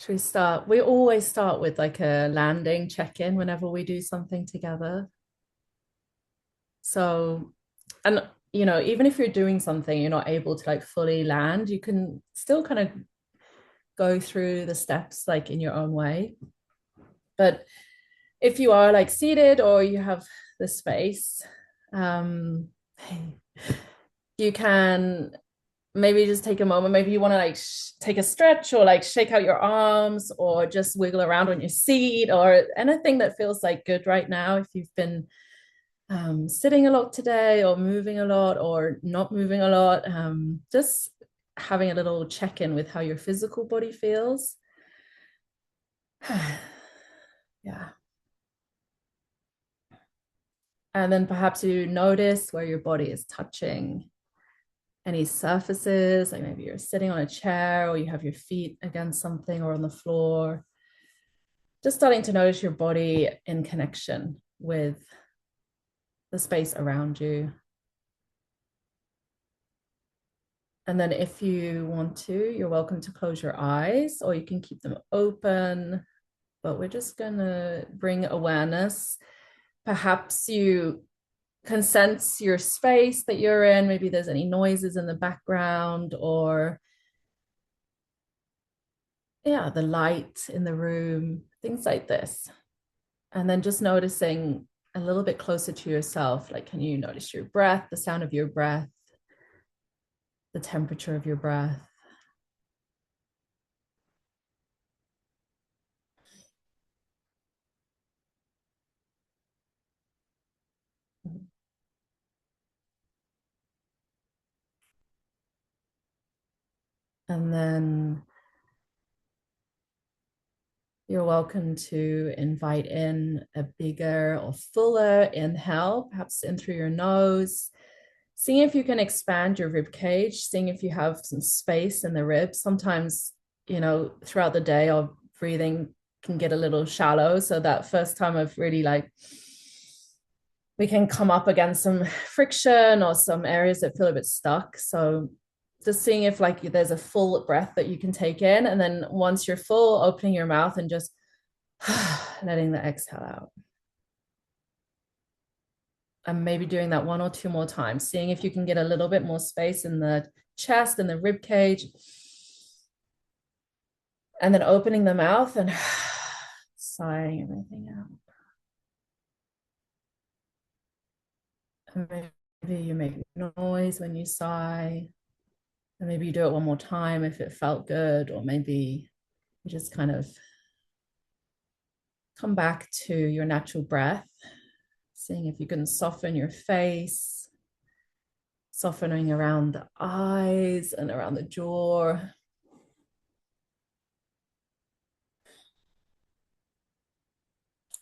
Should we start? We always start with like a landing check-in whenever we do something together. So, and even if you're doing something, you're not able to like fully land, you can still kind of go through the steps like in your own way. But if you are like seated or you have the space, um, you can maybe just take a moment. Maybe you want to like take a stretch or like shake out your arms or just wiggle around on your seat or anything that feels like good right now. If you've been sitting a lot today or moving a lot or not moving a lot, just having a little check in with how your physical body feels. Yeah. And then perhaps you notice where your body is touching any surfaces, like maybe you're sitting on a chair or you have your feet against something or on the floor. Just starting to notice your body in connection with the space around you. And then if you want to, you're welcome to close your eyes or you can keep them open. But we're just going to bring awareness. Perhaps you can sense your space that you're in. Maybe there's any noises in the background or, yeah, the light in the room, things like this. And then just noticing a little bit closer to yourself. Like, can you notice your breath, the sound of your breath, the temperature of your breath? And then you're welcome to invite in a bigger or fuller inhale, perhaps in through your nose. Seeing if you can expand your rib cage, seeing if you have some space in the ribs. Sometimes, throughout the day, our breathing can get a little shallow. So that first time of really like, we can come up against some friction or some areas that feel a bit stuck. So just seeing if like there's a full breath that you can take in. And then once you're full, opening your mouth and just letting the exhale out. And maybe doing that one or two more times, seeing if you can get a little bit more space in the chest and the rib cage. And then opening the mouth and sighing everything out. And maybe you make noise when you sigh. And maybe you do it one more time if it felt good, or maybe you just kind of come back to your natural breath, seeing if you can soften your face, softening around the eyes and around the jaw.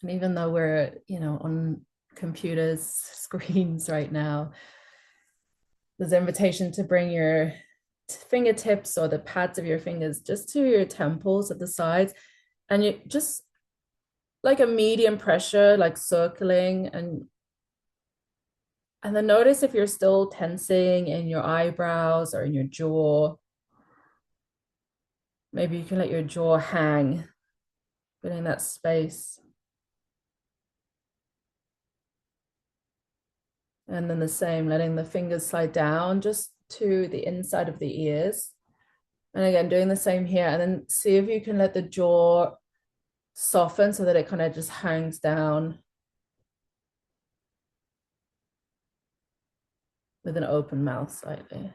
And even though we're, on computers, screens right now, there's an invitation to bring your fingertips or the pads of your fingers just to your temples at the sides. And you just like a medium pressure, like circling and then notice if you're still tensing in your eyebrows or in your jaw. Maybe you can let your jaw hang, filling that space. And then the same, letting the fingers slide down just to the inside of the ears. And again, doing the same here. And then see if you can let the jaw soften so that it kind of just hangs down with an open mouth slightly.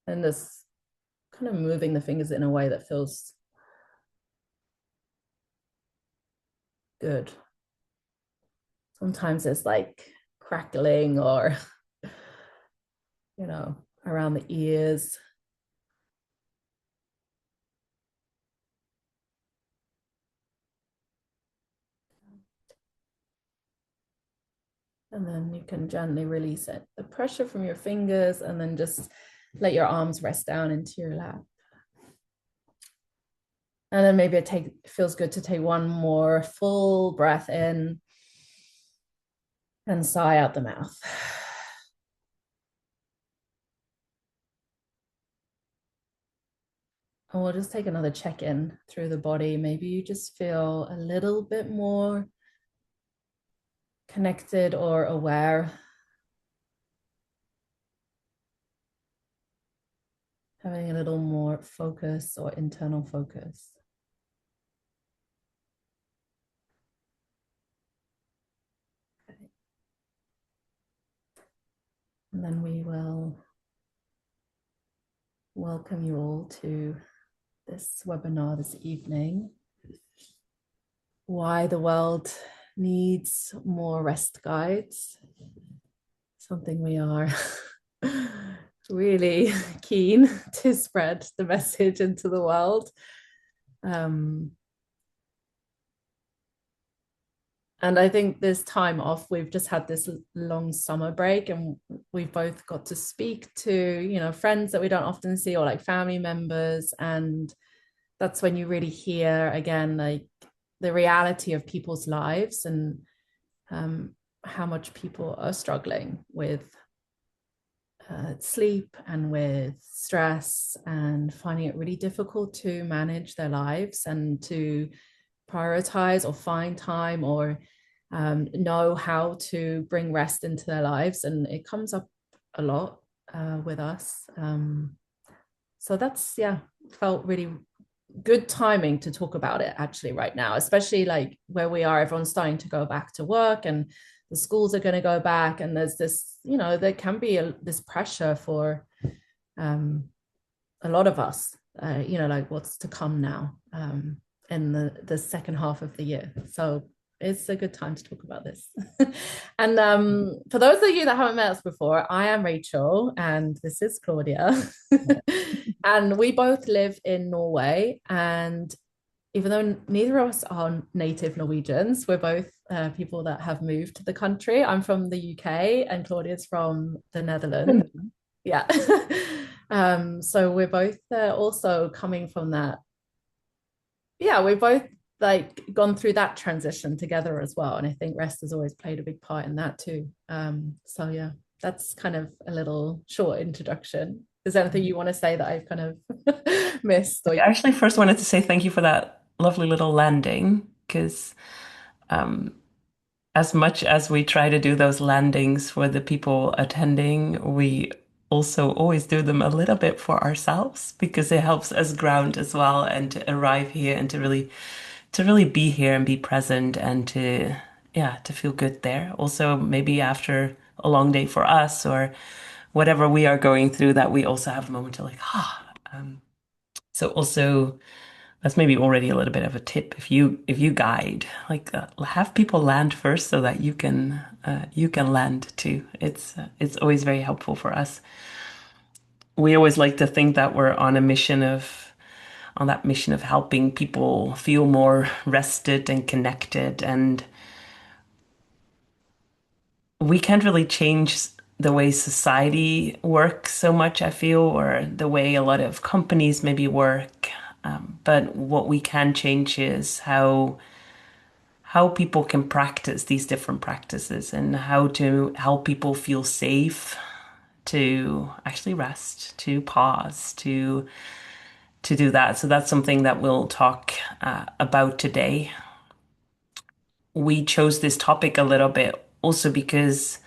And just kind of moving the fingers in a way that feels good. Sometimes it's like crackling or, around the ears. And then you can gently release it, the pressure from your fingers, and then just let your arms rest down into your lap. And then maybe it feels good to take one more full breath in and sigh out the mouth. And we'll just take another check in through the body. Maybe you just feel a little bit more connected or aware, having a little more focus or internal focus. Okay. And then we will welcome you all to this webinar this evening. Why the world needs more rest guides. Something we are really keen to spread the message into the world. And I think this time off, we've just had this long summer break, and we've both got to speak to, friends that we don't often see, or like family members. And that's when you really hear again, like the reality of people's lives, and how much people are struggling with sleep and with stress, and finding it really difficult to manage their lives and to prioritize or find time or know how to bring rest into their lives. And it comes up a lot with us. So that's, yeah, felt really good timing to talk about it actually right now, especially like where we are, everyone's starting to go back to work and the schools are going to go back. And there's this, there can be this pressure for a lot of us, like what's to come now in the second half of the year. So it's a good time to talk about this. And for those of you that haven't met us before, I am Rachel and this is Claudia. And we both live in Norway. And even though neither of us are native Norwegians, we're both people that have moved to the country. I'm from the UK and Claudia's from the Netherlands. Yeah. So we're both also coming from that. Yeah, we've both like gone through that transition together as well. And I think rest has always played a big part in that too. So yeah, that's kind of a little short introduction. Is there anything you want to say that I've kind of missed? Or I actually first wanted to say thank you for that lovely little landing because as much as we try to do those landings for the people attending, we also always do them a little bit for ourselves because it helps us ground as well and to arrive here and to really be here and be present and to yeah, to feel good there. Also maybe after a long day for us or whatever we are going through that we also have a moment to like so also that's maybe already a little bit of a tip if you guide like have people land first so that you can land too. It's always very helpful for us. We always like to think that we're on that mission of helping people feel more rested and connected, and we can't really change the way society works so much, I feel, or the way a lot of companies maybe work. But what we can change is how people can practice these different practices and how to help people feel safe to actually rest, to pause, to do that. So that's something that we'll talk about today. We chose this topic a little bit also because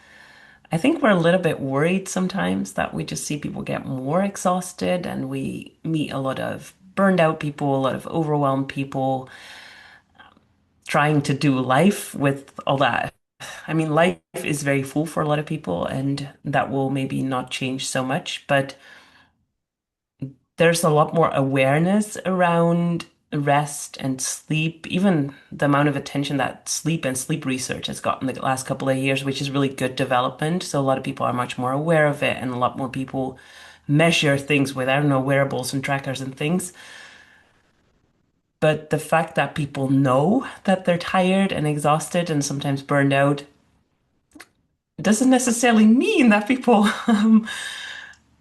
I think we're a little bit worried sometimes that we just see people get more exhausted and we meet a lot of burned out people, a lot of overwhelmed people trying to do life with all that. I mean, life is very full for a lot of people, and that will maybe not change so much, but there's a lot more awareness around rest and sleep, even the amount of attention that sleep and sleep research has gotten the last couple of years, which is really good development. So a lot of people are much more aware of it, and a lot more people measure things with, I don't know, wearables and trackers and things. But the fact that people know that they're tired and exhausted and sometimes burned out doesn't necessarily mean that people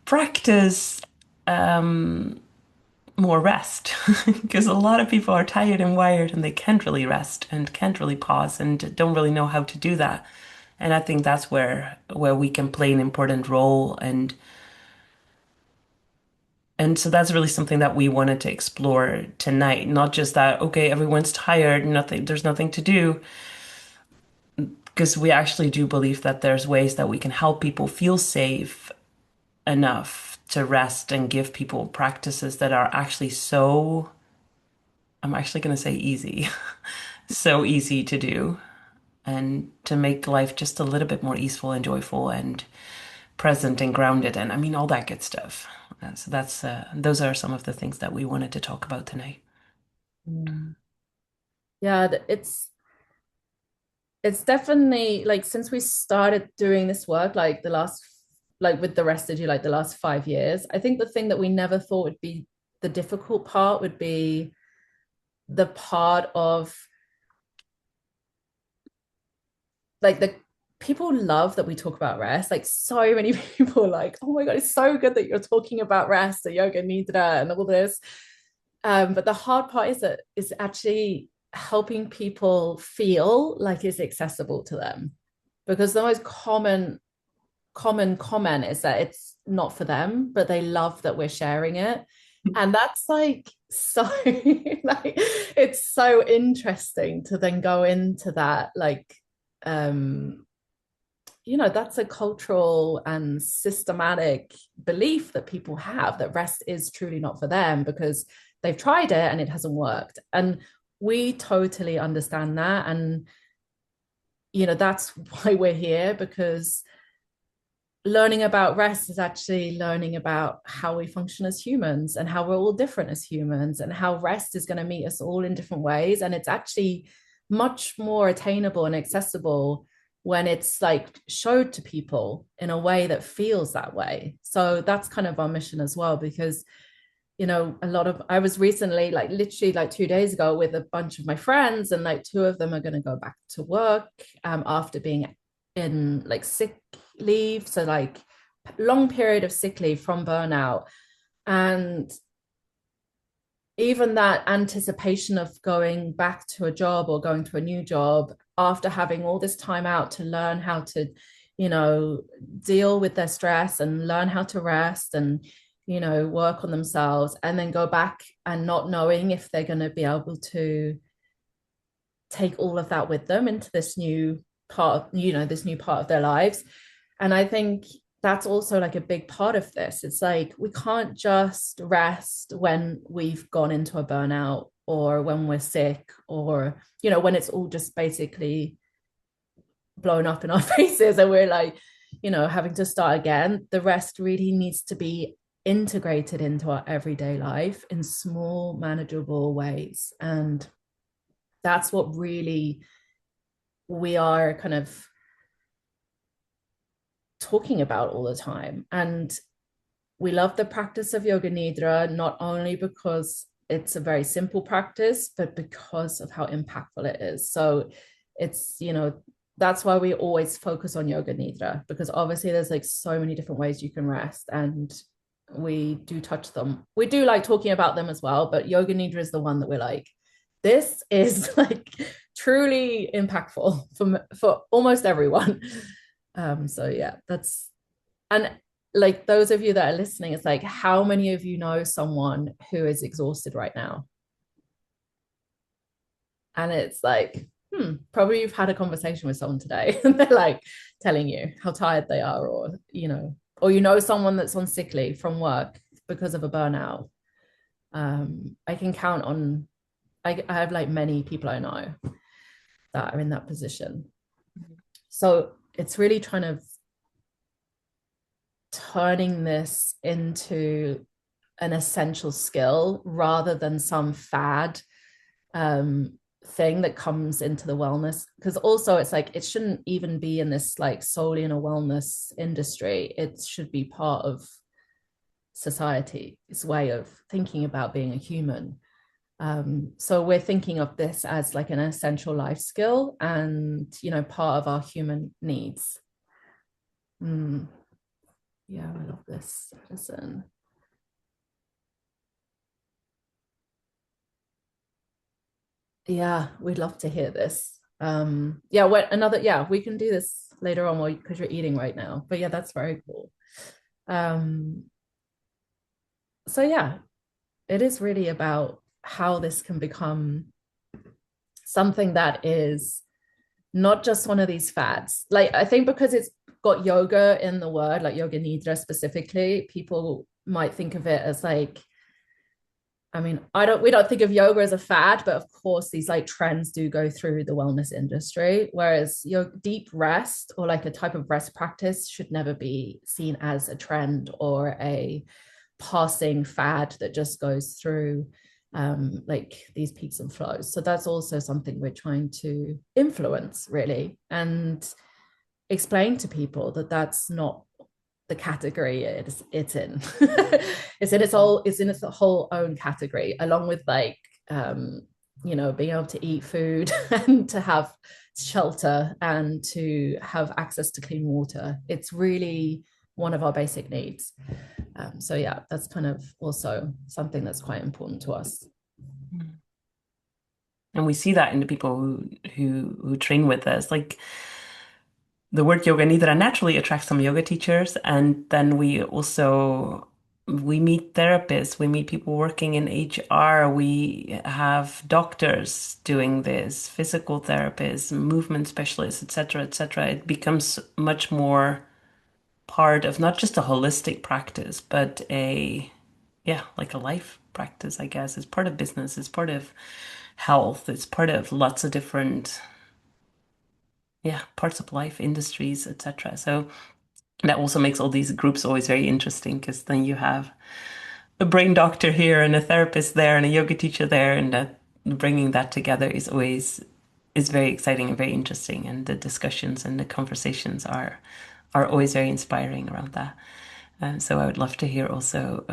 practice more rest because a lot of people are tired and wired and they can't really rest and can't really pause and don't really know how to do that. And I think that's where we can play an important role And so that's really something that we wanted to explore tonight. Not just that, okay, everyone's tired, nothing, there's nothing to do, because we actually do believe that there's ways that we can help people feel safe enough to rest and give people practices that are actually so, I'm actually going to say easy, so easy to do, and to make life just a little bit more easeful and joyful and present and grounded. And I mean, all that good stuff. So those are some of the things that we wanted to talk about tonight. Mm. Yeah, it's definitely like since we started doing this work, like the last, like with the Rested, like the last 5 years, I think the thing that we never thought would be the difficult part would be the part of like the people love that we talk about rest. Like so many people are like, oh my God, it's so good that you're talking about rest and yoga nidra and all this. But the hard part is that is actually helping people feel like it's accessible to them. Because the most common comment is that it's not for them, but they love that we're sharing it. And that's like so like it's so interesting to then go into that like um that's a cultural and systematic belief that people have that rest is truly not for them because they've tried it and it hasn't worked. And we totally understand that. And, that's why we're here, because learning about rest is actually learning about how we function as humans and how we're all different as humans and how rest is going to meet us all in different ways. And it's actually much more attainable and accessible when it's like showed to people in a way that feels that way. So that's kind of our mission as well, because I was recently like literally like 2 days ago with a bunch of my friends, and like two of them are going to go back to work after being in like sick leave, so like long period of sick leave from burnout. And even that anticipation of going back to a job or going to a new job after having all this time out to learn how to deal with their stress and learn how to rest and work on themselves, and then go back and not knowing if they're going to be able to take all of that with them into this new part of their lives. And I think that's also like a big part of this. It's like we can't just rest when we've gone into a burnout or when we're sick, or when it's all just basically blown up in our faces and we're like having to start again. The rest really needs to be integrated into our everyday life in small manageable ways. And that's what really we are kind of talking about all the time. And we love the practice of yoga nidra, not only because it's a very simple practice, but because of how impactful it is. So it's, that's why we always focus on yoga nidra, because obviously there's like so many different ways you can rest, and we do touch them. We do like talking about them as well, but yoga nidra is the one that we're like, this is like truly impactful for almost everyone. So yeah, that's, and like those of you that are listening, it's like, how many of you know someone who is exhausted right now? And it's like, probably you've had a conversation with someone today and they're like telling you how tired they are, or someone that's on sick leave from work because of a burnout. I can count on, I have like many people I know that are in that position. So it's really trying to turning this into an essential skill rather than some fad thing that comes into the wellness. Because also it's like it shouldn't even be in this like solely in a wellness industry. It should be part of society's way of thinking about being a human. So we're thinking of this as like an essential life skill and part of our human needs. Yeah, I love this. Listen. Yeah, we'd love to hear this. Yeah, we can do this later on because you're eating right now. But yeah, that's very cool. Um, So yeah, it is really about how this can become something that is not just one of these fads. Like I think because it's got yoga in the word, like yoga nidra specifically, people might think of it as like, I mean, we don't think of yoga as a fad, but of course these like trends do go through the wellness industry. Whereas your deep rest or like a type of rest practice should never be seen as a trend or a passing fad that just goes through like these peaks and flows. So that's also something we're trying to influence really and explain to people that that's not the category it's in. It's in its whole own category, along with like being able to eat food and to have shelter and to have access to clean water. It's really one of our basic needs. So yeah, that's kind of also something that's quite important to us. And we see that in the people who train with us. Like the word yoga nidra naturally attracts some yoga teachers, and then we meet therapists, we meet people working in HR, we have doctors doing this, physical therapists, movement specialists, etc., etc. It becomes much more part of not just a holistic practice, but like a life practice, I guess. It's part of business, it's part of health, it's part of lots of different, parts of life, industries, etc. So that also makes all these groups always very interesting because then you have a brain doctor here and a therapist there and a yoga teacher there, and that bringing that together is very exciting and very interesting, and the discussions and the conversations are always very inspiring around that. So I would love to hear also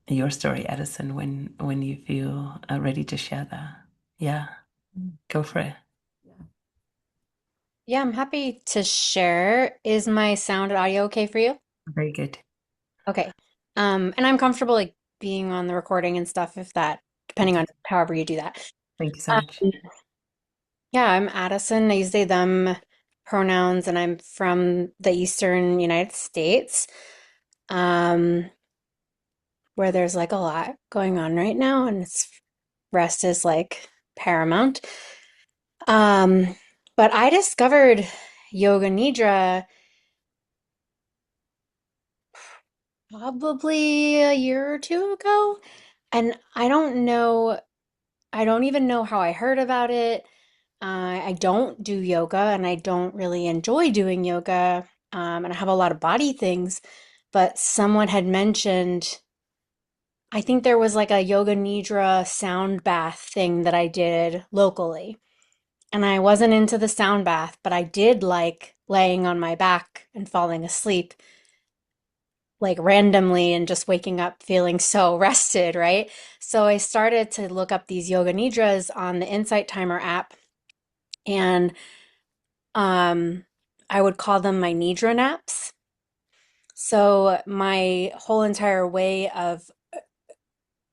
your story, Edison, when you feel ready to share that. Yeah, go for it. Yeah, I'm happy to share. Is my sound and audio okay for you? Very good. Okay. And I'm comfortable like being on the recording and stuff if that, depending on however you do that. Thank you so much. Um, yeah, I'm Addison. I use they, them pronouns, and I'm from the Eastern United States, um, where there's like a lot going on right now, and it's rest is like paramount. Um, but I discovered Yoga Nidra probably a year or two ago. And I don't even know how I heard about it. I don't do yoga and I don't really enjoy doing yoga. And I have a lot of body things, but someone had mentioned, I think there was like a yoga nidra sound bath thing that I did locally. And I wasn't into the sound bath, but I did like laying on my back and falling asleep like randomly and just waking up feeling so rested, right? So I started to look up these yoga nidras on the Insight Timer app, and um I would call them my nidra naps. So my whole entire way of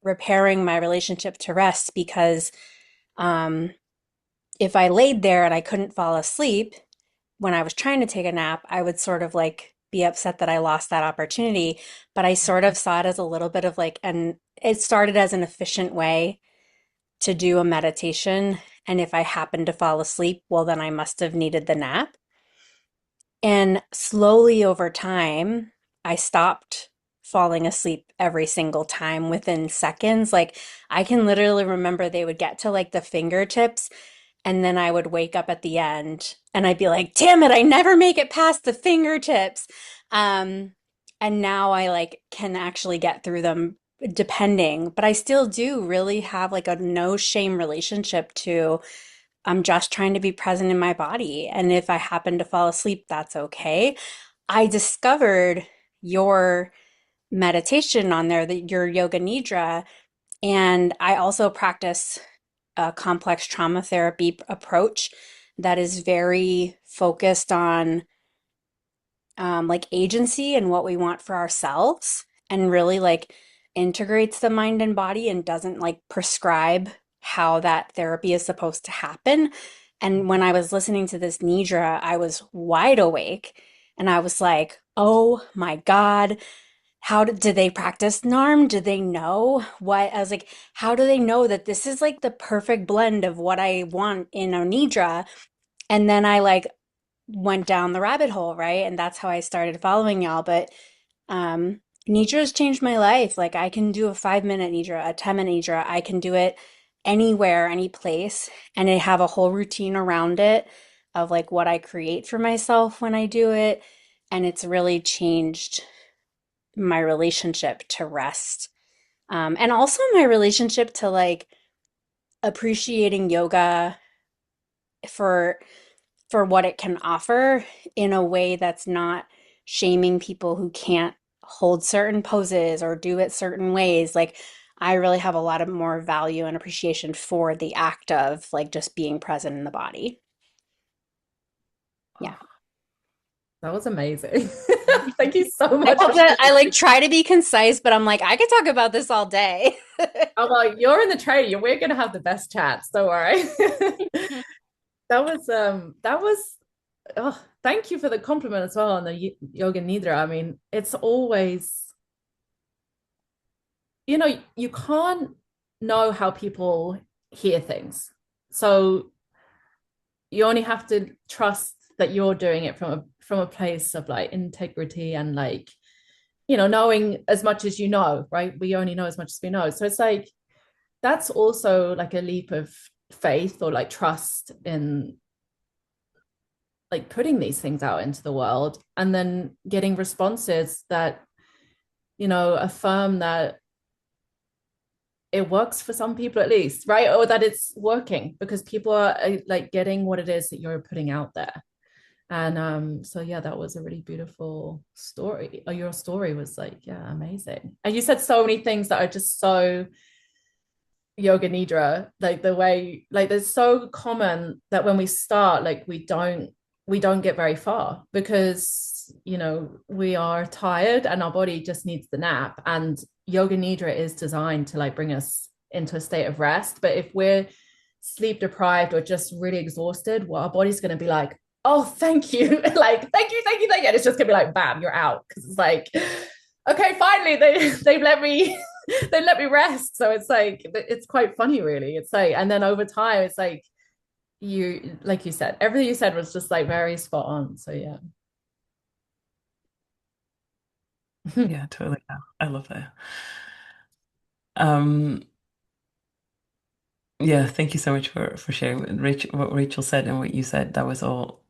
repairing my relationship to rest, because um if I laid there and I couldn't fall asleep when I was trying to take a nap, I would sort of like be upset that I lost that opportunity. But I sort of saw it as a little bit of like, and it started as an efficient way to do a meditation. And if I happened to fall asleep, well, then I must have needed the nap. And slowly over time, I stopped falling asleep every single time within seconds. Like I can literally remember they would get to like the fingertips, and then I would wake up at the end and I'd be like, damn it, I never make it past the fingertips. Um, and now I like can actually get through them depending, but I still do really have like a no shame relationship to I'm just trying to be present in my body. And if I happen to fall asleep, that's okay. I discovered your meditation on there, that your yoga nidra, and I also practice a complex trauma therapy approach that is very focused on like agency and what we want for ourselves, and really like integrates the mind and body and doesn't like prescribe how that therapy is supposed to happen. And when I was listening to this Nidra, I was wide awake and I was like, oh my God, did they practice NARM? Did they know what? I was like, how do they know that this is like the perfect blend of what I want in Onidra? And then I like went down the rabbit hole, right? And that's how I started following y'all. But um, Nidra's changed my life. Like I can do a 5 minute Nidra, a 10 minute Nidra. I can do it anywhere, any place, and I have a whole routine around it of like what I create for myself when I do it. And it's really changed my relationship to rest. And also my relationship to like appreciating yoga for what it can offer in a way that's not shaming people who can't hold certain poses or do it certain ways. Like I really have a lot of more value and appreciation for the act of like just being present in the body. Yeah. That was amazing. Thank you so I much hope for that I like sharing. try to be concise, but I'm like, I could talk about this all day. Oh, well, you're in the training. We're gonna have the best chats. Don't worry. That was oh, thank you for the compliment as well on the yoga nidra. I mean, it's always, you can't know how people hear things. So you only have to trust that you're doing it from a place of like integrity and like, knowing as much as you know, right? We only know as much as we know. So it's like that's also like a leap of faith or like trust in like putting these things out into the world and then getting responses that affirm that it works for some people at least, right? Or that it's working because people are like getting what it is that you're putting out there. And so yeah, that was a really beautiful story. Or your story was like, yeah, amazing. And you said so many things that are just so yoga nidra, like the way, like there's so common that when we start, like we don't get very far because we are tired and our body just needs the nap. And yoga nidra is designed to like bring us into a state of rest. But if we're sleep deprived or just really exhausted, well, our body's going to be like, oh, thank you, like thank you, and it's just gonna be like, bam, you're out because it's like, okay, finally they've let me they let me rest. So it's like it's quite funny, really. It's like, and then over time, it's like like you said, everything you said was just like very spot on. So yeah. Yeah, totally. Yeah, I love that. Um, yeah, thank you so much for sharing what Rachel said and what you said. That was so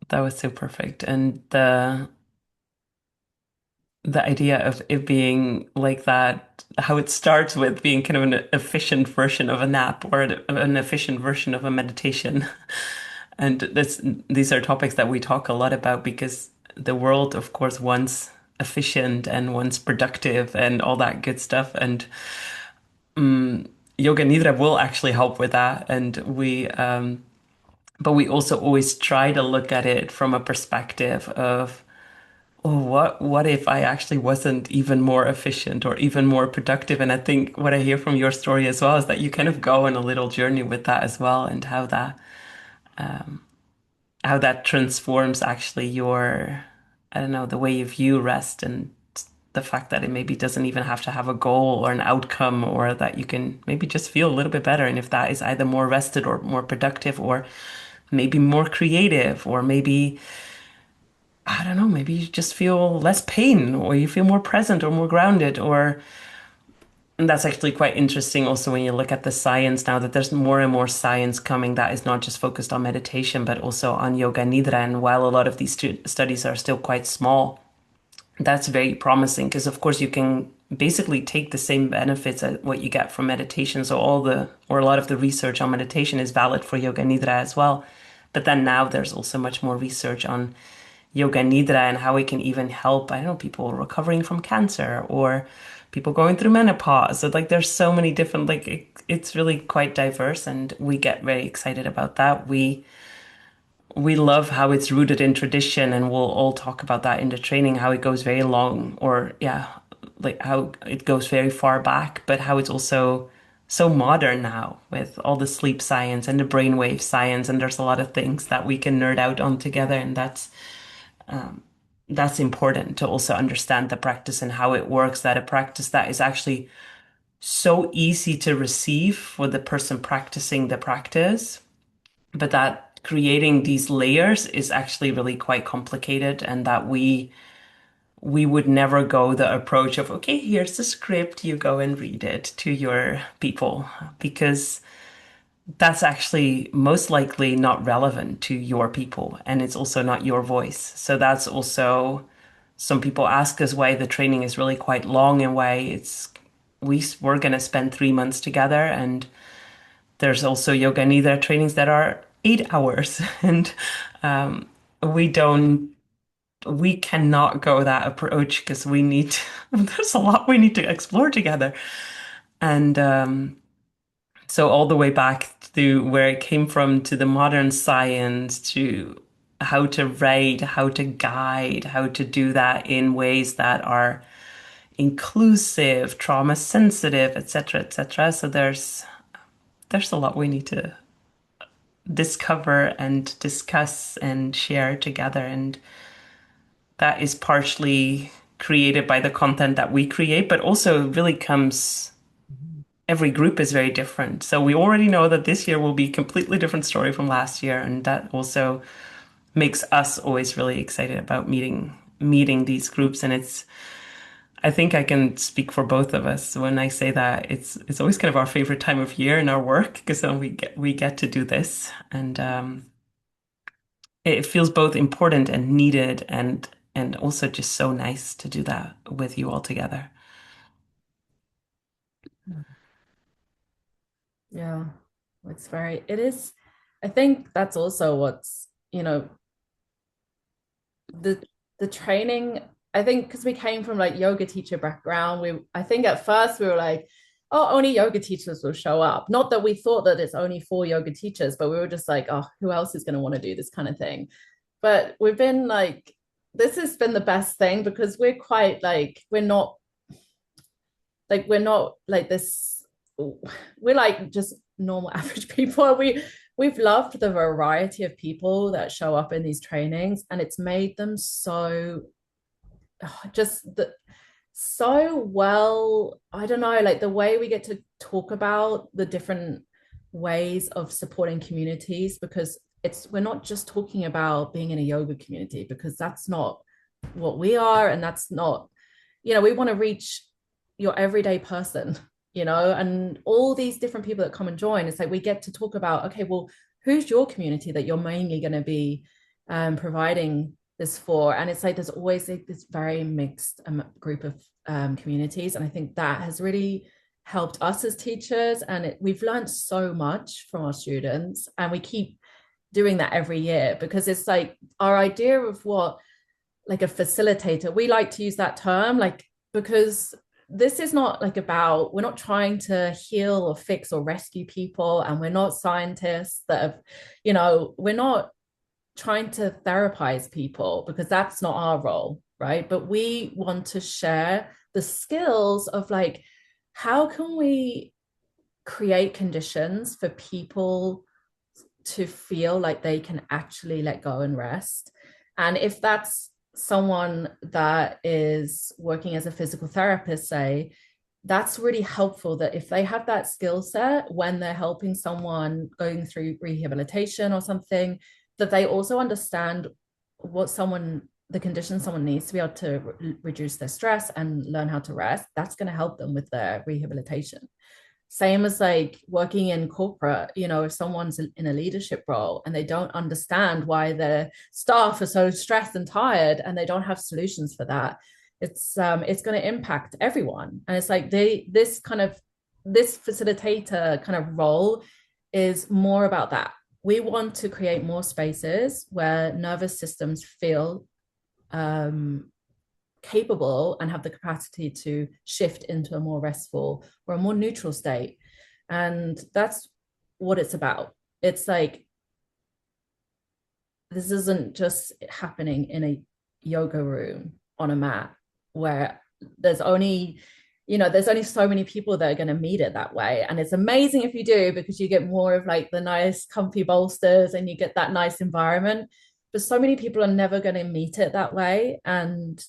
perfect. And the idea of it being like that, how it starts with being kind of an efficient version of a nap or an efficient version of a meditation. And these are topics that we talk a lot about because the world, of course, wants efficient and wants productive and all that good stuff. And Yoga Nidra will actually help with that. And but we also always try to look at it from a perspective of, oh, what if I actually wasn't even more efficient or even more productive? And I think what I hear from your story as well is that you kind of go on a little journey with that as well, and how that transforms actually your, I don't know, the way you view rest and the fact that it maybe doesn't even have to have a goal or an outcome, or that you can maybe just feel a little bit better. And if that is either more rested or more productive or maybe more creative, or maybe I don't know, maybe you just feel less pain or you feel more present or more grounded, or and that's actually quite interesting also when you look at the science now, that there's more and more science coming that is not just focused on meditation but also on yoga nidra. And while a lot of these studies are still quite small, that's very promising because of course you can basically take the same benefits as what you get from meditation. So a lot of the research on meditation is valid for yoga nidra as well. But then now there's also much more research on yoga nidra and how it can even help, I don't know, people recovering from cancer or people going through menopause. So like there's so many different, like it's really quite diverse, and we get very excited about that. We love how it's rooted in tradition, and we'll all talk about that in the training, how it goes very long, or yeah, like how it goes very far back, but how it's also so modern now with all the sleep science and the brainwave science, and there's a lot of things that we can nerd out on together, and that's important to also understand the practice and how it works, that a practice that is actually so easy to receive for the person practicing the practice, but that creating these layers is actually really quite complicated, and that we would never go the approach of, okay, here's the script, you go and read it to your people, because that's actually most likely not relevant to your people, and it's also not your voice. So that's also, some people ask us why the training is really quite long and why we're going to spend 3 months together. And there's also yoga nidra trainings that are 8 hours, and we don't we cannot go that approach because there's a lot we need to explore together. And so all the way back to where it came from, to the modern science, to how to write, how to guide, how to do that in ways that are inclusive, trauma sensitive, etc., etc. So there's a lot we need to discover and discuss and share together. And that is partially created by the content that we create, but also really comes, every group is very different. So we already know that this year will be a completely different story from last year. And that also makes us always really excited about meeting these groups. And I think I can speak for both of us when I say that it's always kind of our favorite time of year in our work, because then we get to do this. And it feels both important and needed, and also just so nice to do that with you all together. Yeah, it is. I think that's also what's, the training, I think because we came from like yoga teacher background, I think at first we were like, oh, only yoga teachers will show up. Not that we thought that it's only for yoga teachers, but we were just like, oh, who else is going to want to do this kind of thing? But we've been like, this has been the best thing because we're quite like, we're not like this, we're like just normal average people. We've loved the variety of people that show up in these trainings, and it's made them so, just the so well, I don't know, like the way we get to talk about the different ways of supporting communities, because we're not just talking about being in a yoga community, because that's not what we are, and that's not, we want to reach your everyday person, and all these different people that come and join. It's like we get to talk about, okay, well, who's your community that you're mainly going to be providing this for? And it's like there's always like this very mixed group of communities, and I think that has really helped us as teachers, and we've learned so much from our students, and we keep doing that every year, because it's like our idea of what, like a facilitator, we like to use that term, like, because this is not like about, we're not trying to heal or fix or rescue people, and we're not scientists that have, we're not trying to therapize people, because that's not our role, right? But we want to share the skills of like, how can we create conditions for people to feel like they can actually let go and rest? And if that's someone that is working as a physical therapist, say, that's really helpful, that if they have that skill set when they're helping someone going through rehabilitation or something, that they also understand the condition someone needs to be able to reduce their stress and learn how to rest. That's going to help them with their rehabilitation. Same as like working in corporate, if someone's in a leadership role and they don't understand why their staff are so stressed and tired, and they don't have solutions for that, it's going to impact everyone. And it's like this facilitator kind of role is more about that. We want to create more spaces where nervous systems feel capable and have the capacity to shift into a more restful or a more neutral state. And that's what it's about. It's like, this isn't just happening in a yoga room on a mat where there's only so many people that are going to meet it that way. And it's amazing if you do, because you get more of like the nice comfy bolsters and you get that nice environment. but so many people are never going to meet it that way, and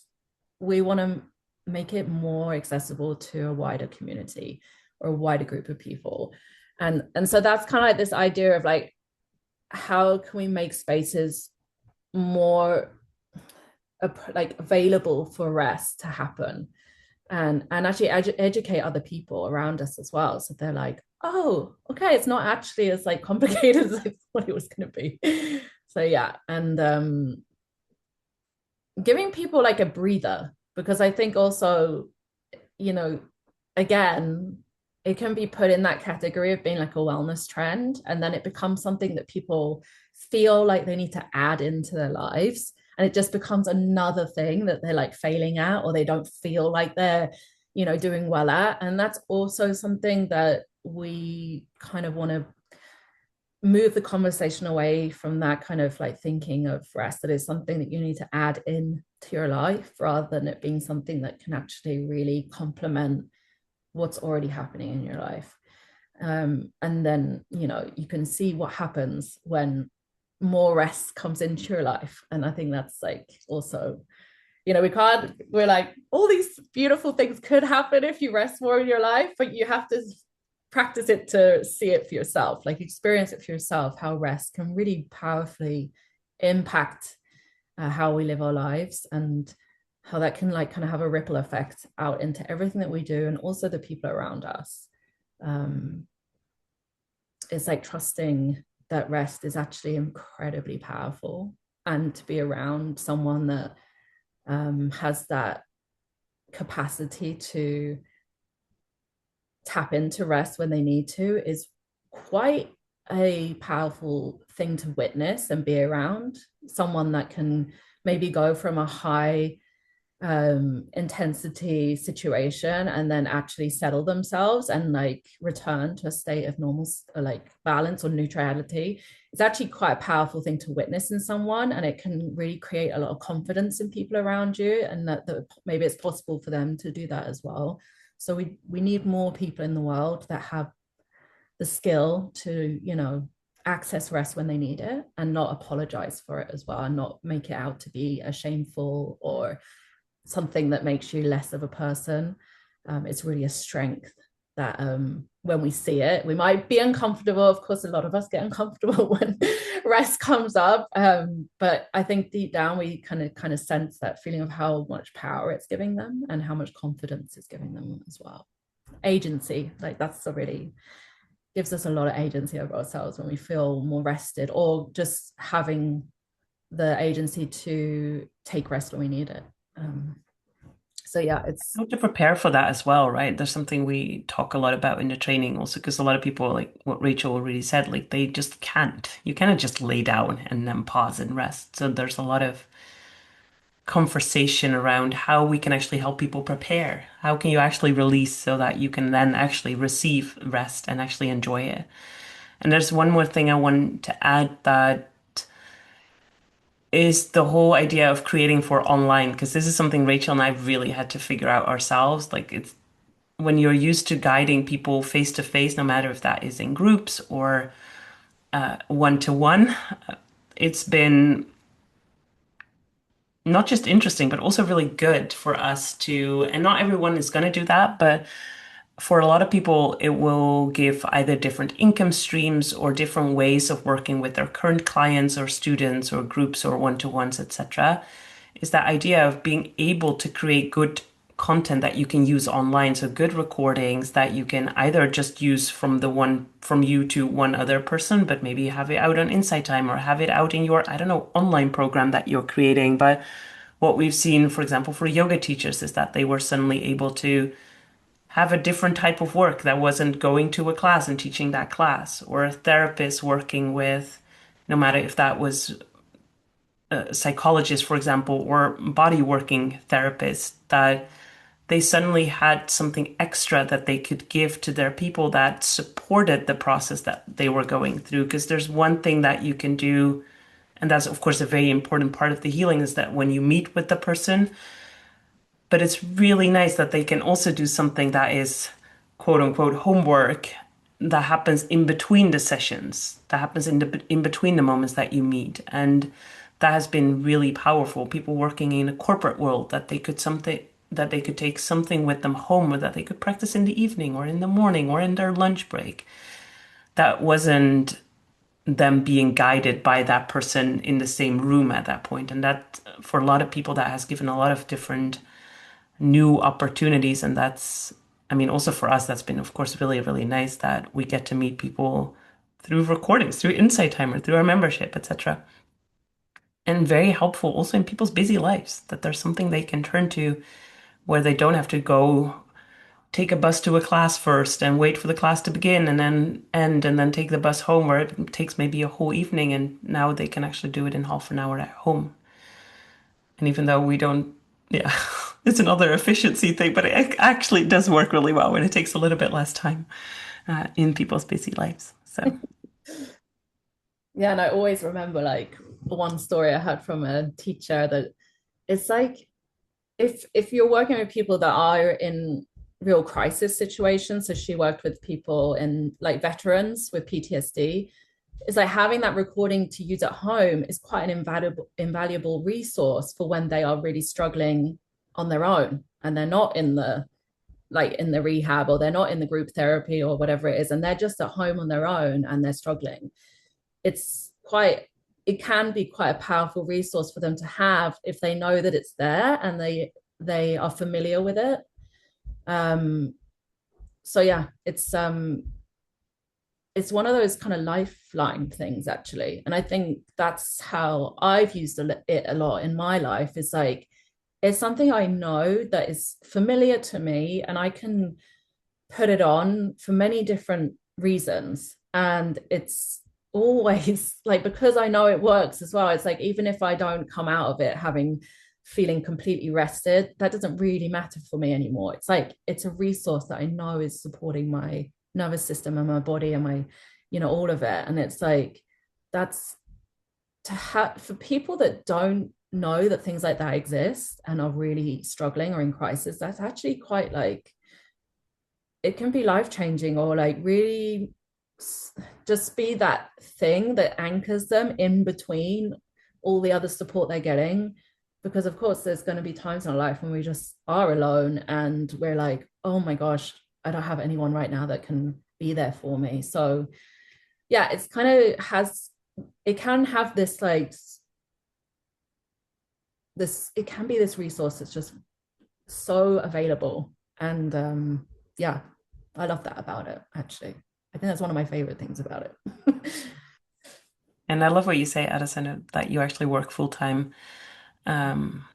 we want to make it more accessible to a wider community or a wider group of people. And so that's kind of like this idea of like, how can we make spaces more like available for rest to happen, and actually educate other people around us as well, so they're like, oh, okay, it's not actually as like complicated as I thought it was going to be. So yeah, and giving people like a breather, because I think also, you know, again, it can be put in that category of being like a wellness trend, and then it becomes something that people feel like they need to add into their lives, and it just becomes another thing that they're like failing at, or they don't feel like they're, you know, doing well at. And that's also something that we kind of want to move the conversation away from, that kind of like thinking of rest that is something that you need to add in to your life, rather than it being something that can actually really complement what's already happening in your life. And then, you know, you can see what happens when more rest comes into your life. And I think that's like also, you know, we're like, all these beautiful things could happen if you rest more in your life, but you have to practice it to see it for yourself, like experience it for yourself, how rest can really powerfully impact how we live our lives, and how that can like kind of have a ripple effect out into everything that we do, and also the people around us. um, it's like trusting that rest is actually incredibly powerful, and to be around someone that has that capacity to tap into rest when they need to is quite a powerful thing to witness and be around. Someone that can maybe go from a high intensity situation and then actually settle themselves and like return to a state of normal, like balance or neutrality. It's actually quite a powerful thing to witness in someone, and it can really create a lot of confidence in people around you, and that maybe it's possible for them to do that as well. So we need more people in the world that have the skill to, you know, access rest when they need it, and not apologize for it as well, and not make it out to be a shameful or something that makes you less of a person. It's really a strength that when we see it, we might be uncomfortable. Of course, a lot of us get uncomfortable when rest comes up. But I think deep down, we kind of sense that feeling of how much power it's giving them, and how much confidence it's giving them as well. Agency, like that's a really gives us a lot of agency over ourselves when we feel more rested, or just having the agency to take rest when we need it. So yeah, it's How to prepare for that as well, right? There's something we talk a lot about in the training also, because a lot of people, like what Rachel already said, like they just can't. You cannot just lay down and then pause and rest. So there's a lot of conversation around how we can actually help people prepare. How can you actually release so that you can then actually receive rest and actually enjoy it? And there's one more thing I want to add, that is the whole idea of creating for online, because this is something Rachel and I really had to figure out ourselves. Like it's when you're used to guiding people face to face, no matter if that is in groups or one to one, it's been not just interesting, but also really good for us to, and not everyone is going to do that, but for a lot of people, it will give either different income streams or different ways of working with their current clients or students or groups or one-to-ones, etc. Is that idea of being able to create good content that you can use online. So good recordings that you can either just use from you to one other person, but maybe have it out on Insight Time or have it out in your, I don't know, online program that you're creating. But what we've seen, for example, for yoga teachers is that they were suddenly able to have a different type of work that wasn't going to a class and teaching that class, or a therapist working with, no matter if that was a psychologist, for example, or body working therapist, that they suddenly had something extra that they could give to their people that supported the process that they were going through. Because there's one thing that you can do, and that's of course a very important part of the healing, is that when you meet with the person, but it's really nice that they can also do something that is quote unquote homework that happens in between the sessions, that happens in between the moments that you meet. And that has been really powerful. People working in a corporate world that they could take something with them home, or that they could practice in the evening or in the morning or in their lunch break. That wasn't them being guided by that person in the same room at that point. And that, for a lot of people, that has given a lot of different new opportunities. And that's, I mean, also for us, that's been, of course, really, really nice that we get to meet people through recordings, through Insight Timer, through our membership, etc. And very helpful also in people's busy lives, that there's something they can turn to where they don't have to go take a bus to a class first and wait for the class to begin and then end and then take the bus home, where it takes maybe a whole evening, and now they can actually do it in half an hour at home. And even though we don't, yeah, it's another efficiency thing, but it actually does work really well when it takes a little bit less time in people's busy lives. So, Yeah, and I always remember like one story I had from a teacher that it's like if you're working with people that are in real crisis situations, so she worked with people in like veterans with PTSD, it's like having that recording to use at home is quite an invaluable resource for when they are really struggling on their own and they're not in the like in the rehab, or they're not in the group therapy or whatever it is, and they're just at home on their own and they're struggling. It's quite, it can be quite a powerful resource for them to have if they know that it's there and they are familiar with it. um so yeah, it's one of those kind of lifeline things actually, and I think that's how I've used it a lot in my life. Is like it's something I know that is familiar to me and I can put it on for many different reasons, and it's always like because I know it works as well. It's like even if I don't come out of it having feeling completely rested, that doesn't really matter for me anymore. It's like it's a resource that I know is supporting my nervous system and my body and my, you know, all of it. And it's like that's to have for people that don't know that things like that exist and are really struggling or in crisis, that's actually quite like it can be life changing, or like really just be that thing that anchors them in between all the other support they're getting. Because of course there's going to be times in our life when we just are alone and we're like, oh my gosh, I don't have anyone right now that can be there for me. So yeah, it's kind of has, it can have this like this, it can be this resource that's just so available. And yeah, I love that about it actually. I think that's one of my favorite things about it. and I love what you say, Addison, that you actually work full time um,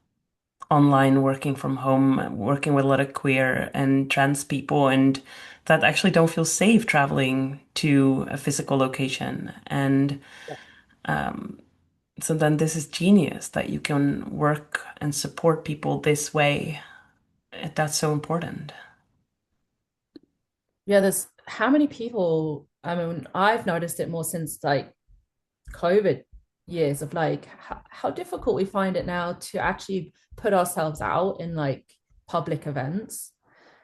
online, working from home, working with a lot of queer and trans people, and that actually don't feel safe traveling to a physical location. And so then this is genius that you can work and support people this way. That's so important. Yeah, there's how many people, I mean, I've noticed it more since like COVID years of like how difficult we find it now to actually put ourselves out in like public events.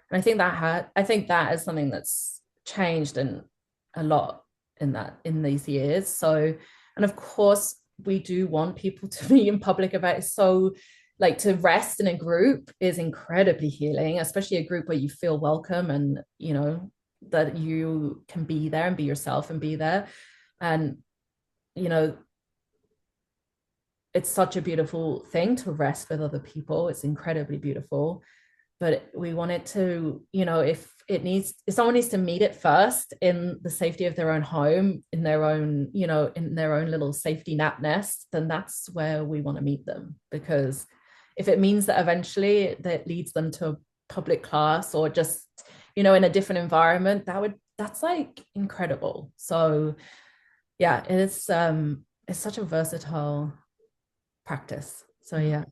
And I think I think that is something that's changed in a lot in that in these years. So, and of course we do want people to be in public events. So like to rest in a group is incredibly healing, especially a group where you feel welcome and you know that you can be there and be yourself and be there. And you know, it's such a beautiful thing to rest with other people. It's incredibly beautiful. But we want it to, you know, if someone needs to meet it first in the safety of their own home, in their own, you know, in their own little safety nest, then that's where we want to meet them. Because if it means that eventually that leads them to a public class or just, you know, in a different environment, that's like incredible. So yeah, it's such a versatile practice. So yeah,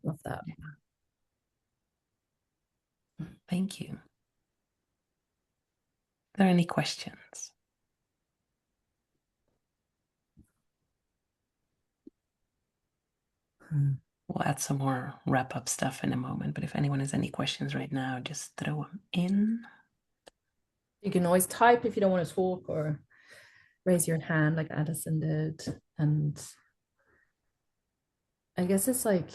love that. Thank you. Are there any questions? We'll add some more wrap-up stuff in a moment, but if anyone has any questions right now, just throw them in. You can always type if you don't want to talk, or raise your hand like Addison did. And I guess it's like,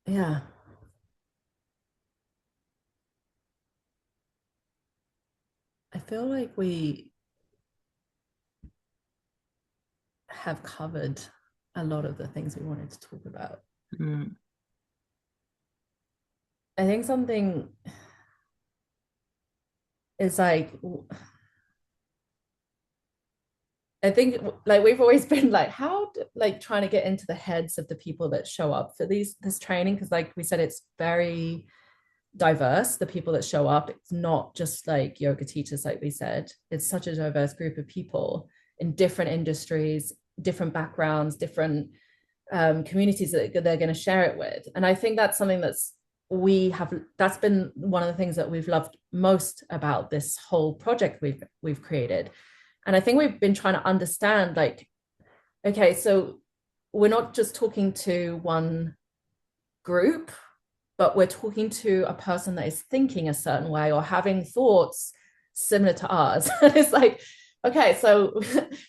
yeah, I feel like we have covered a lot of the things we wanted to talk about. Mm. I think something is like, I think like we've always been like, like trying to get into the heads of the people that show up for this training, because like we said, it's very diverse, the people that show up. It's not just like yoga teachers, like we said. It's such a diverse group of people in different industries, different backgrounds, different communities that they're going to share it with. And I think that's something that's been one of the things that we've loved most about this whole project we've created. And I think we've been trying to understand, like, okay, so we're not just talking to one group, but we're talking to a person that is thinking a certain way or having thoughts similar to ours. It's like, okay, so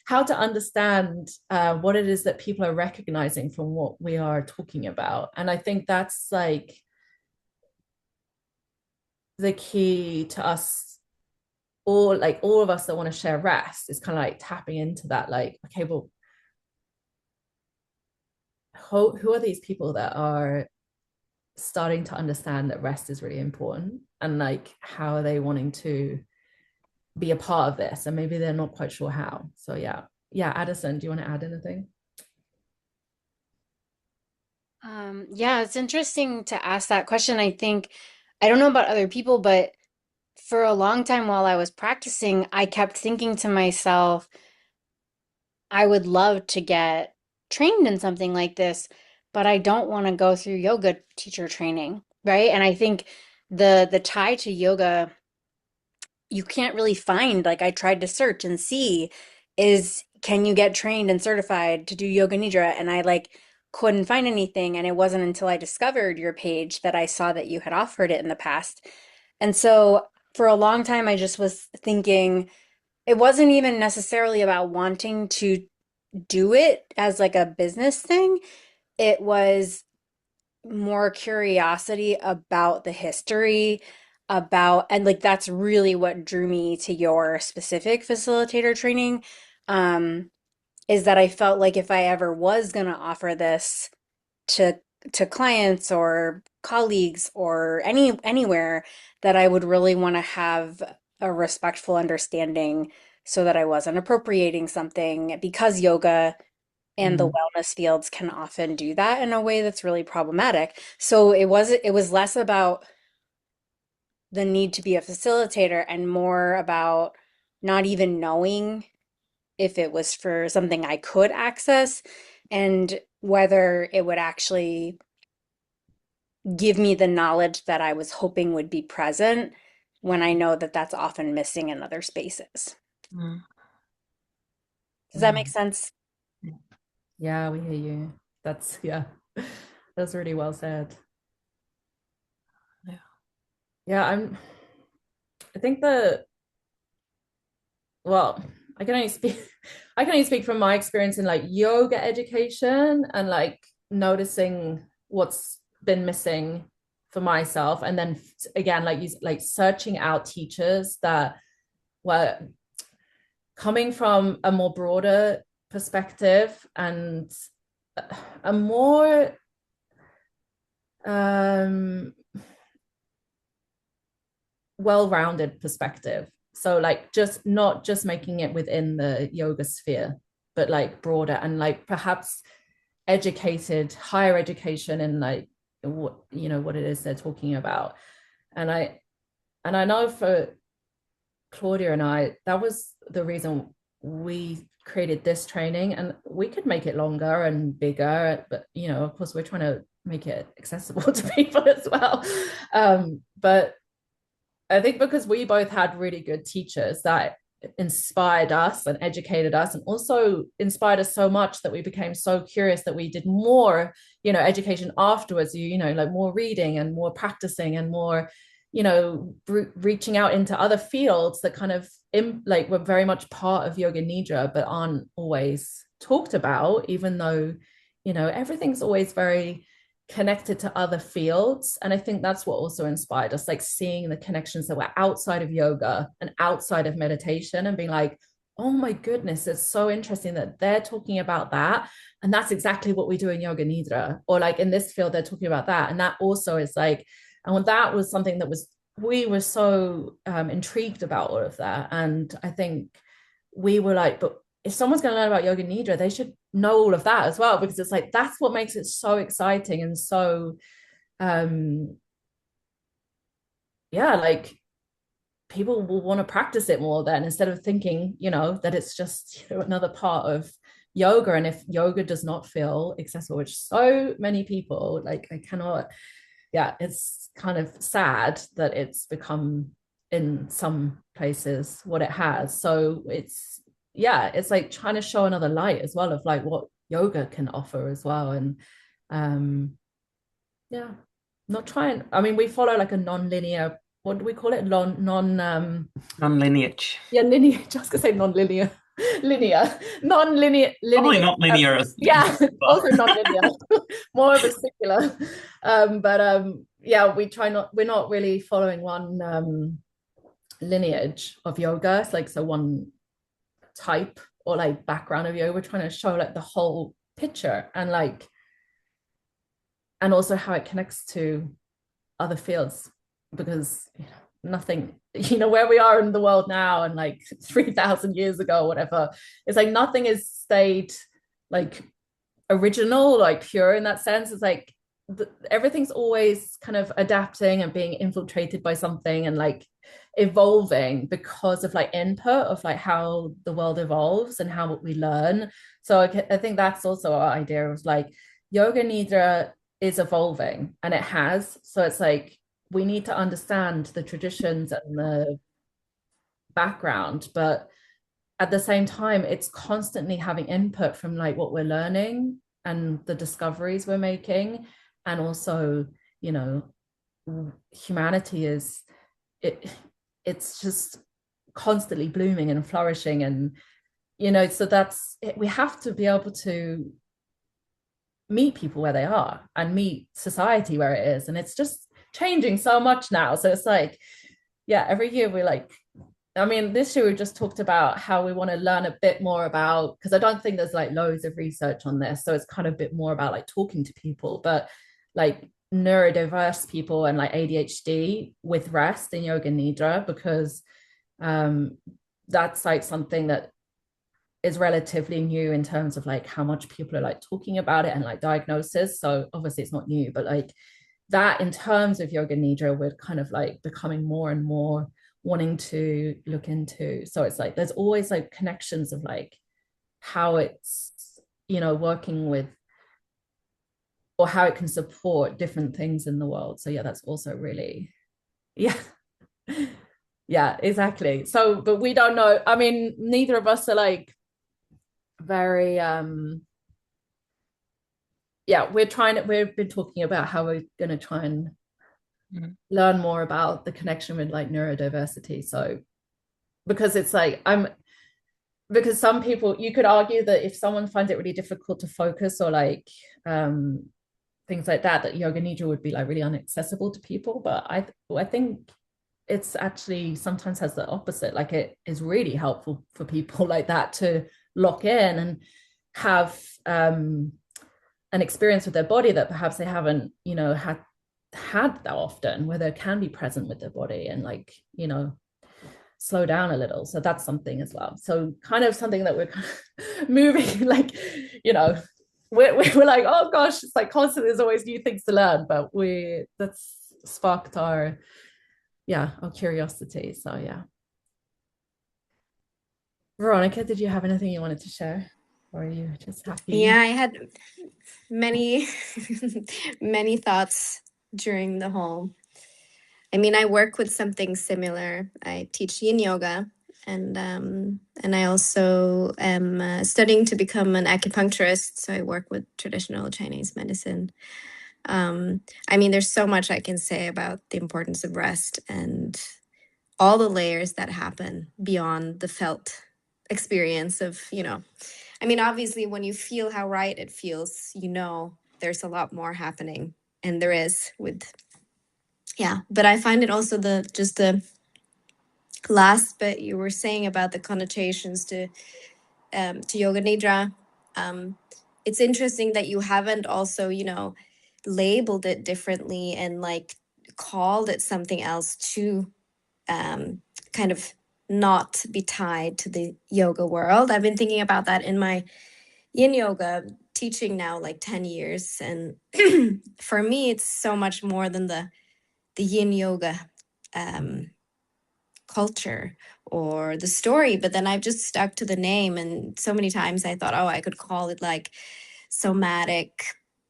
how to understand what it is that people are recognizing from what we are talking about. And I think that's like the key to us, or like all of us that want to share rest, is kind of like tapping into that, like, okay, well, who are these people that are starting to understand that rest is really important, and like how are they wanting to be a part of this, and maybe they're not quite sure how. So yeah, Addison, do you want to add anything? Yeah, it's interesting to ask that question. I think, I don't know about other people, but for a long time while I was practicing, I kept thinking to myself, I would love to get trained in something like this, but I don't want to go through yoga teacher training, right? And I think the tie to yoga, you can't really find, like I tried to search and see, is can you get trained and certified to do yoga nidra? And I like couldn't find anything. And it wasn't until I discovered your page that I saw that you had offered it in the past. And so for a long time, I just was thinking it wasn't even necessarily about wanting to do it as like a business thing. It was more curiosity about the history, about, and like that's really what drew me to your specific facilitator training. Um, is that I felt like if I ever was going to offer this to clients or colleagues or anywhere, that I would really want to have a respectful understanding so that I wasn't appropriating something, because yoga and the Mm. wellness fields can often do that in a way that's really problematic. So it was less about the need to be a facilitator and more about not even knowing if it was for something I could access and whether it would actually give me the knowledge that I was hoping would be present when I know that that's often missing in other spaces. Mm. Does that make sense? Yeah, we hear you. That's yeah, that's really well said. Yeah. Yeah, I think the well, I can only speak I can only speak from my experience in like yoga education, and like noticing what's been missing for myself, and then again, like you like searching out teachers that were coming from a more broader perspective and a more um well-rounded perspective. So like just not just making it within the yoga sphere, but like broader, and like perhaps educated higher education in like what what it is they're talking about. And I know for Claudia and I, that was the reason we created this training, and we could make it longer and bigger, but of course we're trying to make it accessible to people as well. But I think because we both had really good teachers that inspired us and educated us, and also inspired us so much that we became so curious that we did more, education afterwards, like more reading and more practicing and more, reaching out into other fields that kind of like were very much part of yoga nidra, but aren't always talked about, even though, everything's always very connected to other fields. And I think that's what also inspired us, like seeing the connections that were outside of yoga and outside of meditation and being like, oh my goodness, it's so interesting that they're talking about that. And that's exactly what we do in Yoga Nidra. Or like in this field, they're talking about that. And that also is like, and that was something that we were so intrigued about all of that. And I think we were like, but if someone's going to learn about Yoga Nidra, they should know all of that as well, because it's like, that's what makes it so exciting and so, like people will want to practice it more then, instead of thinking, that it's just another part of yoga. And if yoga does not feel accessible, which so many people, like I cannot, it's kind of sad that it's become in some places what it has. So it's like trying to show another light as well of like what yoga can offer as well. And not trying, I mean, we follow like a non-linear, what do we call it? Non-lineage. Lineage. I was gonna say non-linear. Non-linear. Probably not linear as also non-linear. More of a secular. We're not really following one lineage of yoga. It's like, so one type or like background of yoga. We're trying to show like the whole picture and like, and also how it connects to other fields, because nothing, where we are in the world now and like 3,000 years ago, whatever, it's like nothing has stayed like original, like pure in that sense. It's like everything's always kind of adapting and being infiltrated by something and like evolving because of like input of like how the world evolves and how we learn. So I think that's also our idea of like Yoga Nidra is evolving, and it has. So it's like we need to understand the traditions and the background, but at the same time, it's constantly having input from like what we're learning and the discoveries we're making. And also, humanity is it's just constantly blooming and flourishing. And, so that's it. We have to be able to meet people where they are and meet society where it is. And it's just changing so much now. So it's like, every year we're like, I mean, this year we just talked about how we want to learn a bit more about, because I don't think there's like loads of research on this. So it's kind of a bit more about like talking to people, but like neurodiverse people and like ADHD with rest in Yoga Nidra, because that's like something that is relatively new in terms of like how much people are like talking about it and like diagnosis. So obviously it's not new, but like that in terms of Yoga Nidra, we're kind of like becoming more and more wanting to look into. So it's like there's always like connections of like how it's, working with, or how it can support different things in the world. So that's also really, exactly. So, but we don't know. I mean, neither of us are like very we've been talking about how we're going to try and learn more about the connection with like neurodiversity. So because it's like because some people, you could argue that if someone finds it really difficult to focus or like things like that Yoga Nidra would be like really inaccessible to people. But I think it's actually sometimes has the opposite. Like it is really helpful for people like that to lock in and have an experience with their body that perhaps they haven't, had that often, where they can be present with their body and like, slow down a little. So that's something as well. So kind of something that we're kind of moving, like, we're like, oh gosh, it's like constantly there's always new things to learn, but that's sparked our curiosity. So Veronica, did you have anything you wanted to share, or are you just happy? Yeah, I had many many thoughts during the whole. I mean, I work with something similar. I teach yin yoga, and I also am studying to become an acupuncturist. So I work with traditional Chinese medicine. I mean, there's so much I can say about the importance of rest and all the layers that happen beyond the felt experience of, I mean, obviously, when you feel how right it feels, you know there's a lot more happening, and there is with yeah. But I find it also the last bit you were saying about the connotations to yoga nidra. Um, it's interesting that you haven't also, you know, labeled it differently and like called it something else to kind of not be tied to the yoga world. I've been thinking about that in my yin yoga teaching now like 10 years. And for me, it's so much more than the yin yoga um, culture or the story, but then I've just stuck to the name. And so many times I thought, oh, I could call it like somatic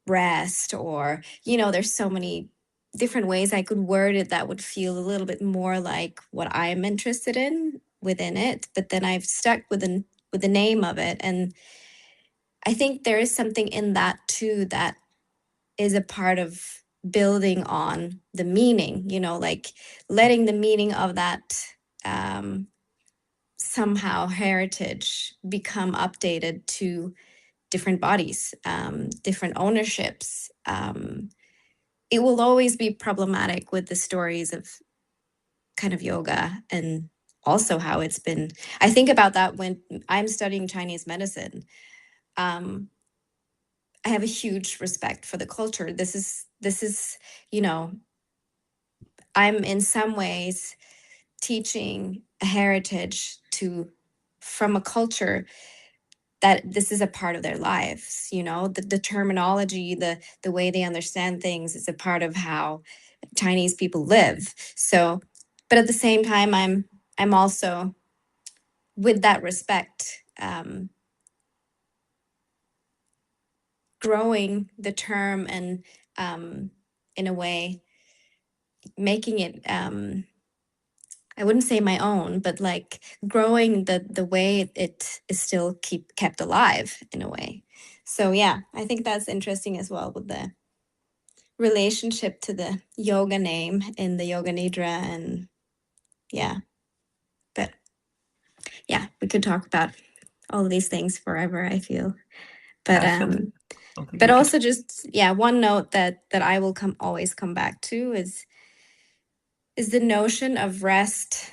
rest, or, you know, there's so many different ways I could word it that would feel a little bit more like what I'm interested in within it. But then I've stuck with the name of it. And I think there is something in that too that is a part of building on the meaning, you know, like letting the meaning of that somehow heritage become updated to different bodies, different ownerships. It will always be problematic with the stories of kind of yoga and also how it's been. I think about that when I'm studying Chinese medicine. I have a huge respect for the culture. This is, you know, I'm in some ways teaching a heritage to from a culture that this is a part of their lives, you know, the terminology, the way they understand things is a part of how Chinese people live. So, but at the same time, I'm also with that respect growing the term and in a way making it I wouldn't say my own, but like growing the way it is still kept alive in a way. So yeah, I think that's interesting as well with the relationship to the yoga name in the Yoga Nidra. And yeah, but yeah, we could talk about all of these things forever, I feel. But I feel that something but we could. also just yeah, one note that I will always come back to is the notion of rest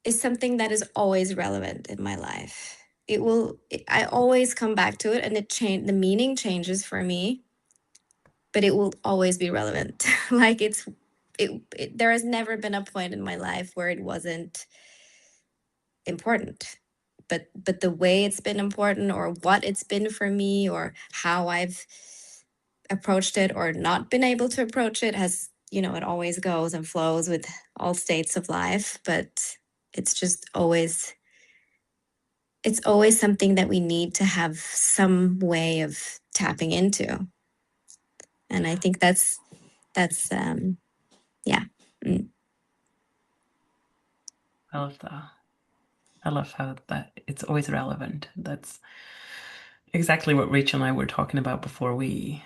is something that is always relevant in my life. I always come back to it, and the meaning changes for me, but it will always be relevant. Like there has never been a point in my life where it wasn't important. But the way it's been important, or what it's been for me, or how I've approached it or not been able to approach it has, you know, it always goes and flows with all states of life. But it's just always it's always something that we need to have some way of tapping into. And I think that's yeah. Mm. I love that. I love how that it's always relevant. That's exactly what Rachel and I were talking about before we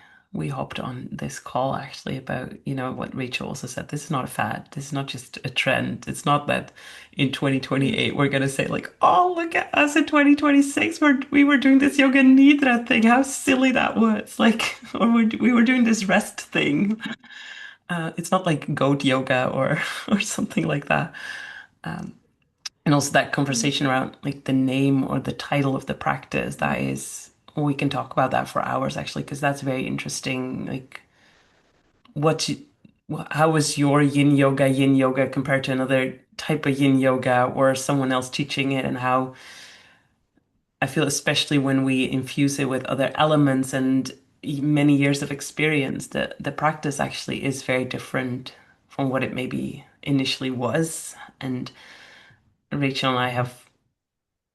hopped on this call, actually, about, you know, what Rachel also said. This is not a fad. This is not just a trend. It's not that in 2028 we're gonna say like, oh, look at us in 2026. We were doing this yoga nidra thing. How silly that was. Like, or we were doing this rest thing. It's not like goat yoga or something like that. And also that conversation around like the name or the title of the practice, that is, we can talk about that for hours actually, because that's very interesting. Like, what you, how was your yin yoga compared to another type of yin yoga or someone else teaching it, and how I feel, especially when we infuse it with other elements and many years of experience, that the practice actually is very different from what it maybe initially was. And Rachel and I have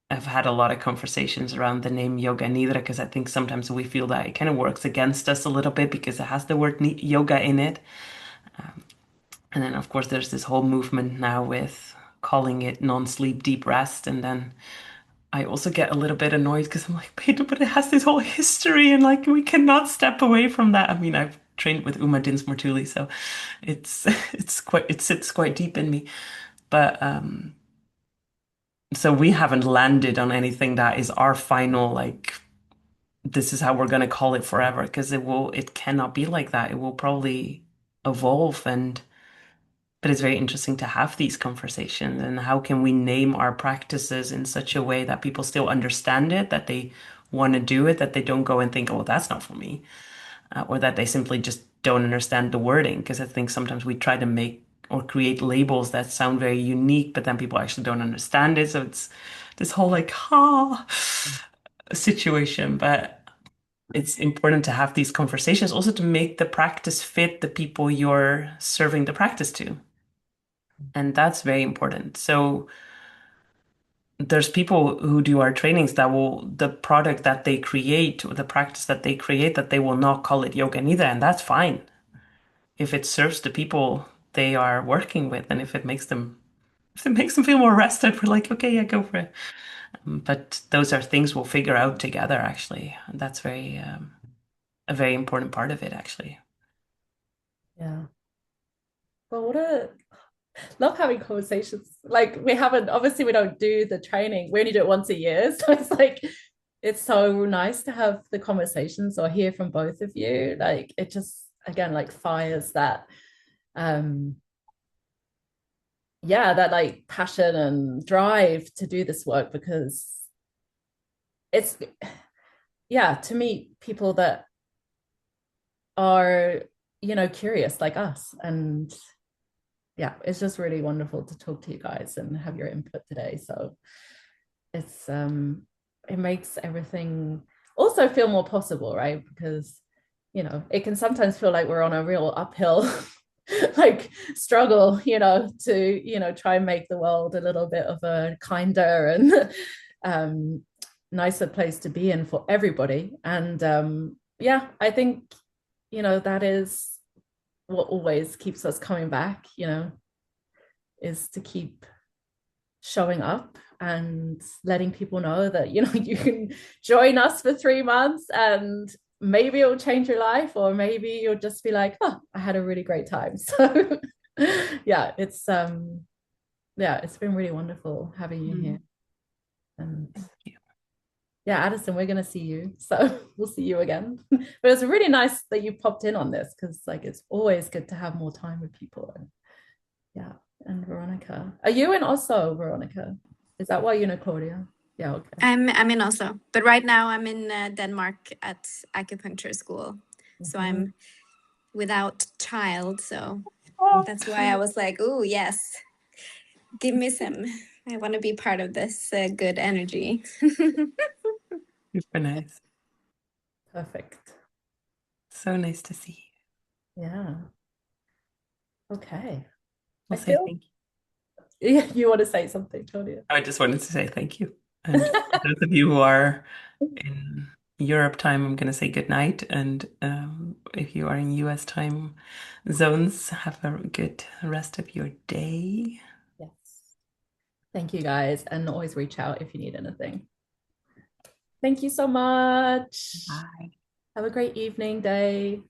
had a lot of conversations around the name Yoga Nidra, because I think sometimes we feel that it kind of works against us a little bit because it has the word yoga in it. And then, of course, there's this whole movement now with calling it non-sleep deep rest. And then I also get a little bit annoyed because I'm like, but it has this whole history, and like we cannot step away from that. I mean, I've trained with Uma Dinsmore Thule, so it sits quite deep in me. But so we haven't landed on anything that is our final, like, this is how we're going to call it forever, because it cannot be like that. It will probably evolve. But it's very interesting to have these conversations, and how can we name our practices in such a way that people still understand it, that they want to do it, that they don't go and think, oh, that's not for me, or that they simply just don't understand the wording. Because I think sometimes we try to make or create labels that sound very unique, but then people actually don't understand it. So it's this whole like, situation. But it's important to have these conversations also to make the practice fit the people you're serving the practice to. And that's very important. So there's people who do our trainings that the product that they create, or the practice that they create, that they will not call it yoga neither. And that's fine. If it serves the people they are working with, and if it makes them feel more rested, we're like, okay, yeah, go for it. But those are things we'll figure out together, actually. And that's a very important part of it, actually. Yeah. Well, love having conversations. Like we haven't, obviously we don't do the training. We only do it once a year. So it's like, it's so nice to have the conversations or hear from both of you. Like it just, again, like fires that, um, yeah, that like passion and drive to do this work, because it's, yeah, to meet people that are, curious like us. And yeah, it's just really wonderful to talk to you guys and have your input today. So it makes everything also feel more possible, right? Because it can sometimes feel like we're on a real uphill like struggle, to try and make the world a little bit of a kinder and nicer place to be in for everybody. And yeah, I think that is what always keeps us coming back, is to keep showing up and letting people know that you can join us for 3 months and maybe it'll change your life, or maybe you'll just be like, oh, I had a really great time. So yeah, it's been really wonderful having you here. And yeah, Addison, we're going to see you, so we'll see you again. But it's really nice that you popped in on this, because like it's always good to have more time with people. And yeah. And Veronica, are you in Oslo, Veronica? Is that why you know Claudia? Yeah, okay. I'm in Oslo, but right now I'm in Denmark at acupuncture school. So I'm without child, so that's why I was like, oh yes, give me some. I want to be part of this good energy. Super nice. Perfect. So nice to see you. Yeah. Okay. I'll say thank you. Yeah, you want to say something, Claudia? I just wanted to say thank you. And for those of you who are in Europe time, I'm going to say good night. And if you are in US time zones, have a good rest of your day. Yes. Thank you, guys. And always reach out if you need anything. Thank you so much. Bye. Have a great evening, day.